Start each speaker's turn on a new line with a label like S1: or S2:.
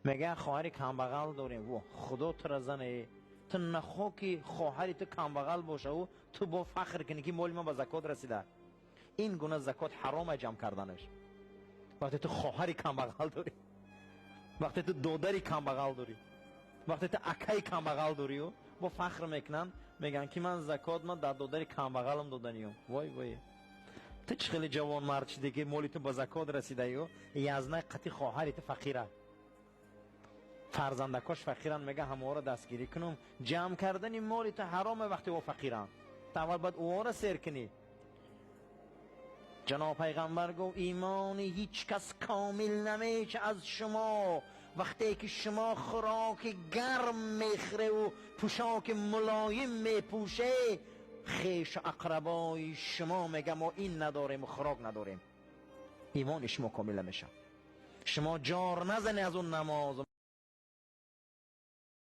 S1: میگه خواهر کمبغل داریم و خدا تو را زنه، تو نخوا که خواهری تو کمبغل باشه و تو با فخر کنی که مال من به زکات رسیده. این گونه زکات حرام جمع کردنش. وقتی تو خواهری کمبغل داری، وقتی تو دادری کمبغل داری، وقتی تو اکای کمبغل داری و با فخر میکنن میگن که من زکات من در دادری کمبغلم دادنیم. وای وای، تو چه خیلی جوان مرد شدی که مالی تو با زکات رسیده و یزنه قطی خواهری تو فقیره، فرزندکاش فقیرن، میگه همه را دستگیری کنم. جمع کردن مالی تو حرامه وقتی او فقیرن، تو اول باید او را سیر کنی. جناب پیغمبر گفت ایمان هیچ کس کامل نمیشه از شما وقتی که شما خوراک گرم میخوره و پوشاک ملایم میپوشه، خیش و اقربای شما میگه ما این نداریم و خوراک نداریم. ایمان شما کامل نمیشه. شما جار نزنی از اون نماز